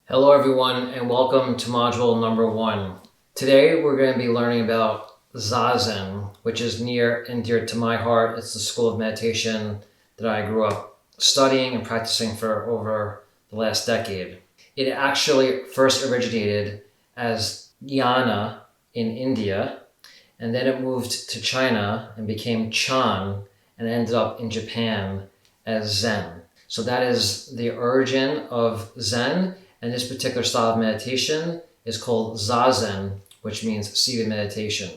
Hello everyone and welcome to module number 1. Today we're going to be learning about Zazen, which is near and dear to my heart. It's the school of meditation that I grew up studying and practicing for over the last decade. It actually first originated as Dhyana in India, and then it moved to China and became Chan and ended up in Japan as Zen. So that is the origin of Zen. And this particular style of meditation is called Zazen, which means seated meditation.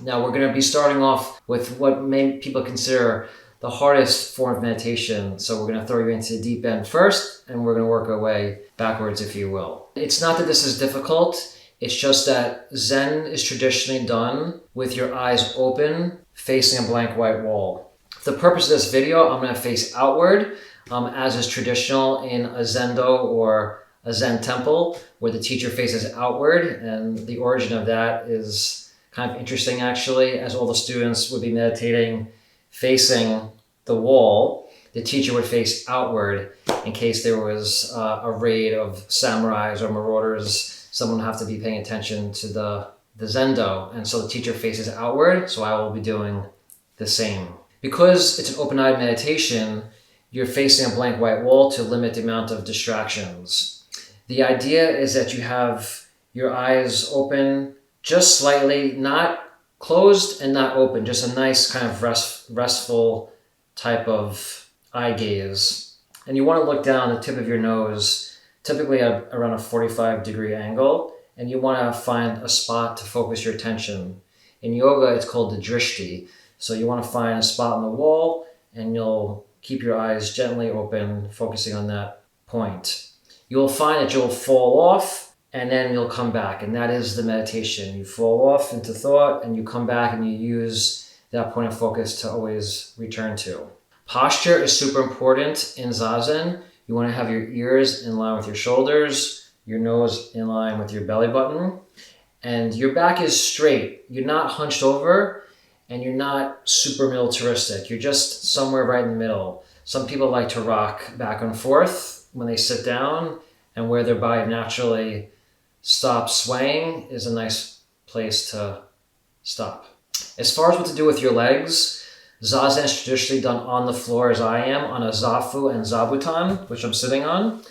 Now we're going to be starting off with what many people consider the hardest form of meditation. So we're going to throw you into the deep end first, and we're going to work our way backwards, if you will. It's not that this is difficult. It's just that Zen is traditionally done with your eyes open, facing a blank white wall. For the purpose of this video, I'm going to face outward, as is traditional in a Zendo or a Zen temple, where the teacher faces outward, and the origin of that is kind of interesting actually, as all the students would be meditating facing the wall. The teacher would face outward in case there was a raid of samurais or marauders. Someone would have to be paying attention to the Zendo, and so the teacher faces outward, so I will be doing the same. Because it's an open-eyed meditation, you're facing a blank white wall to limit the amount of distractions. The idea is that you have your eyes open just slightly, not closed and not open, just a nice kind of restful type of eye gaze. And you want to look down the tip of your nose, typically at around a 45-degree angle, and you want to find a spot to focus your attention. In yoga, it's called the drishti. So you want to find a spot on the wall, and you'll keep your eyes gently open, focusing on that point. You'll find that you'll fall off and then you'll come back. And that is the meditation. You fall off into thought and you come back and you use that point of focus to always return to. Posture is super important in Zazen. You want to have your ears in line with your shoulders, your nose in line with your belly button, and your back is straight. You're not hunched over and you're not super militaristic. You're just somewhere right in the middle. Some people like to rock back and forth when they sit down, and where their body naturally stops swaying is a nice place to stop. As far as what to do with your legs, Zazen is traditionally done on the floor as I am, on a zafu and zabuton, which I'm sitting on.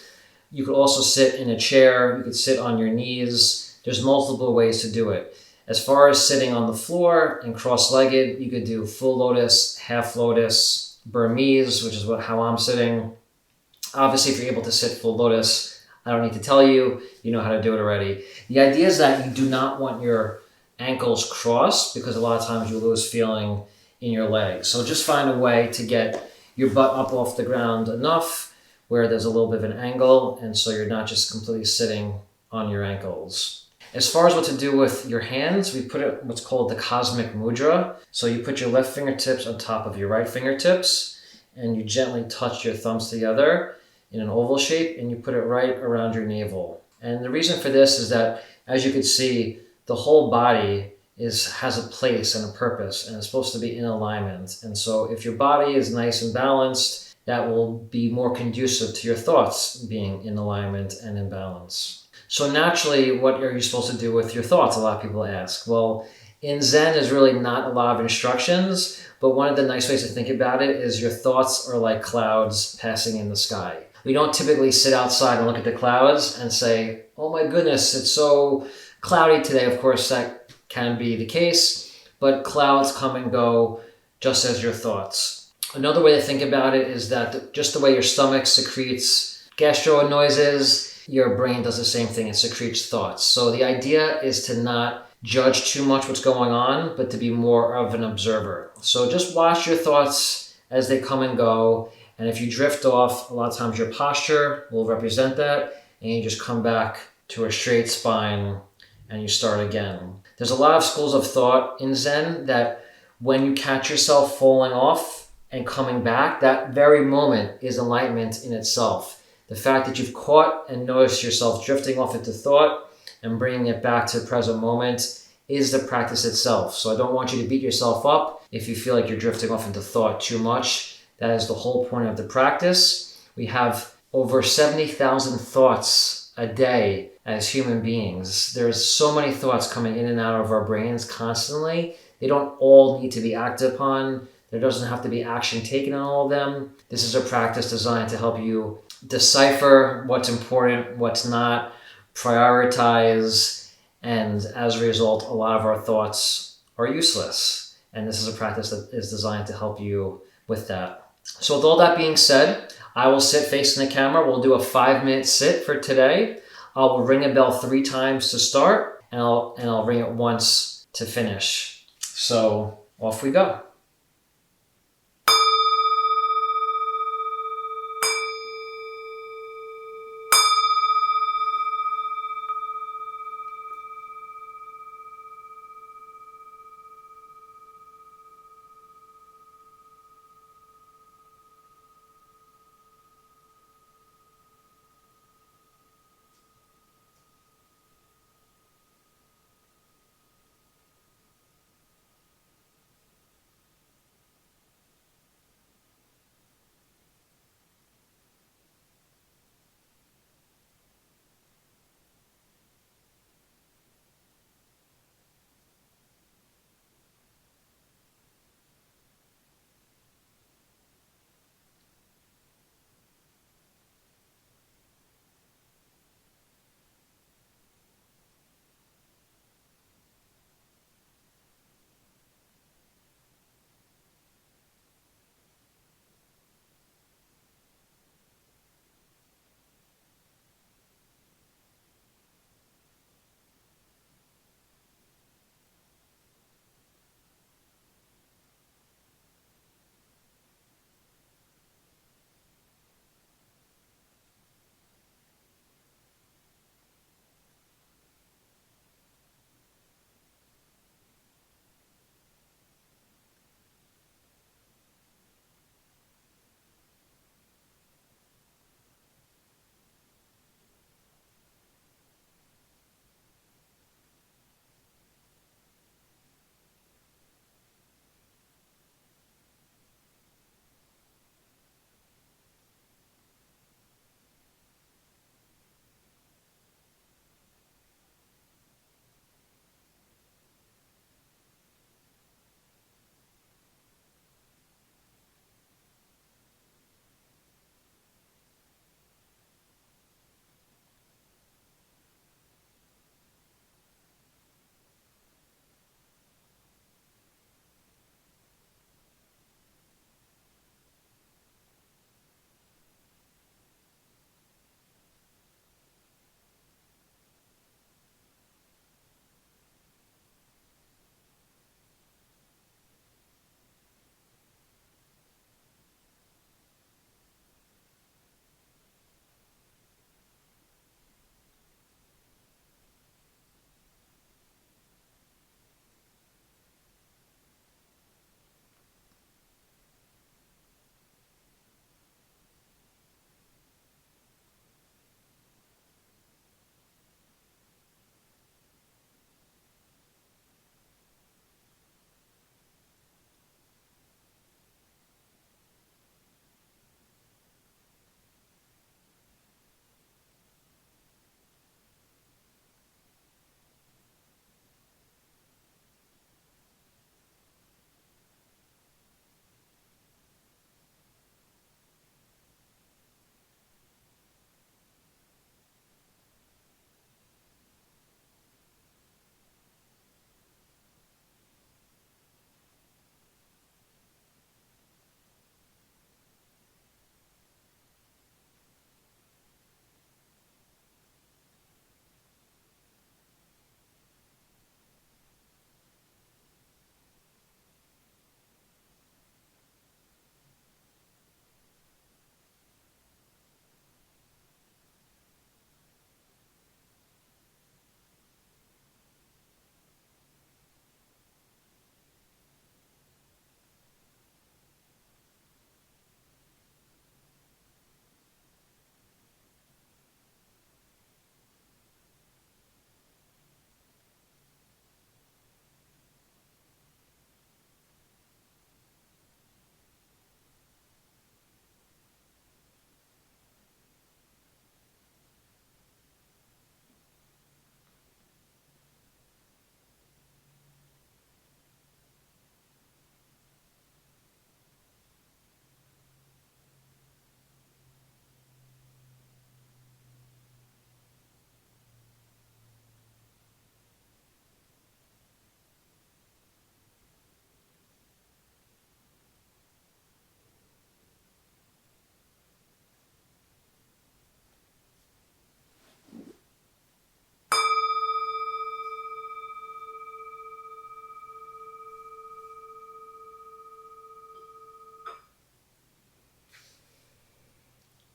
You could also sit in a chair, you could sit on your knees. There's multiple ways to do it. As far as sitting on the floor and cross-legged, you could do full lotus, half lotus, Burmese, which is how I'm sitting. Obviously, if you're able to sit full lotus, I don't need to tell you, you know how to do it already. The idea is that you do not want your ankles crossed, because a lot of times you lose feeling in your legs. So just find a way to get your butt up off the ground enough where there's a little bit of an angle, and so you're not just completely sitting on your ankles. As far as what to do with your hands, we put it what's called the cosmic mudra. So you put your left fingertips on top of your right fingertips, and you gently touch your thumbs together in an oval shape, and you put it right around your navel. And the reason for this is that, as you can see, the whole body has a place and a purpose, and it's supposed to be in alignment. And so if your body is nice and balanced, that will be more conducive to your thoughts being in alignment and in balance. So naturally, what are you supposed to do with your thoughts? A lot of people ask. Well, in Zen, there's really not a lot of instructions, but one of the nice ways to think about it is your thoughts are like clouds passing in the sky. We don't typically sit outside and look at the clouds and say, oh my goodness, it's so cloudy today. Of course, that can be the case, but clouds come and go just as your thoughts. Another way to think about it is that just the way your stomach secretes gastro noises, your brain does the same thing. It secretes thoughts. So the idea is to not judge too much what's going on, but to be more of an observer. So just watch your thoughts as they come and go. And if you drift off, a lot of times your posture will represent that, and you just come back to a straight spine and you start again. There's a lot of schools of thought in Zen that when you catch yourself falling off and coming back, that very moment is enlightenment in itself. The fact that you've caught and noticed yourself drifting off into thought and bringing it back to the present moment is the practice itself. So I don't want you to beat yourself up if you feel like you're drifting off into thought too much. That is the whole point of the practice. We have over 70,000 thoughts a day as human beings. There's so many thoughts coming in and out of our brains constantly. They don't all need to be acted upon. There doesn't have to be action taken on all of them. This is a practice designed to help you decipher what's important, what's not, prioritize, and as a result, a lot of our thoughts are useless. And this is a practice that is designed to help you with that. So with all that being said, I will sit facing the camera. We'll do a 5-minute sit for today. I will ring a bell 3 times to start, and I'll ring it once to finish. So off we go.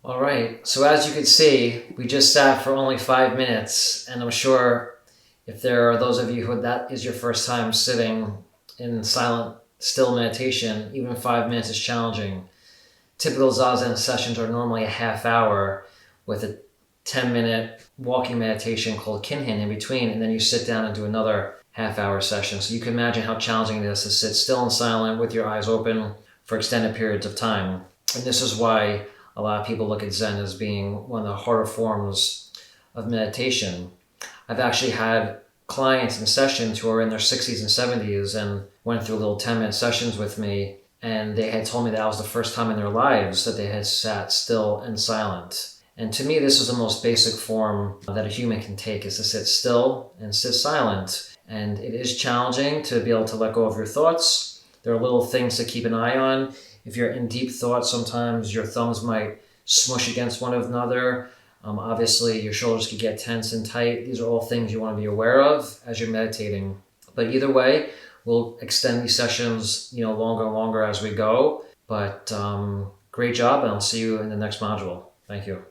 All right, so as you can see, we just sat for only 5 minutes, and I'm sure if there are those of you who that is your first time sitting in silent, still meditation, even 5 minutes is challenging. Typical Zazen sessions are normally a half hour with a 10-minute walking meditation called Kinhin in between, and then you sit down and do another half-hour session. So you can imagine how challenging it is to sit still and silent with your eyes open for extended periods of time. And this is why a lot of people look at Zen as being one of the harder forms of meditation. I've actually had clients in sessions who are in their 60s and 70s and went through little 10-minute sessions with me, and they had told me that was the first time in their lives that they had sat still and silent. And to me, this is the most basic form that a human can take, is to sit still and sit silent. And it is challenging to be able to let go of your thoughts. There are little things to keep an eye on. If you're in deep thought, sometimes your thumbs might smush against one another. Obviously, your shoulders could get tense and tight. These are all things you want to be aware of as you're meditating. But either way, we'll extend these sessions, longer and longer as we go. But great job, and I'll see you in the next module. Thank you.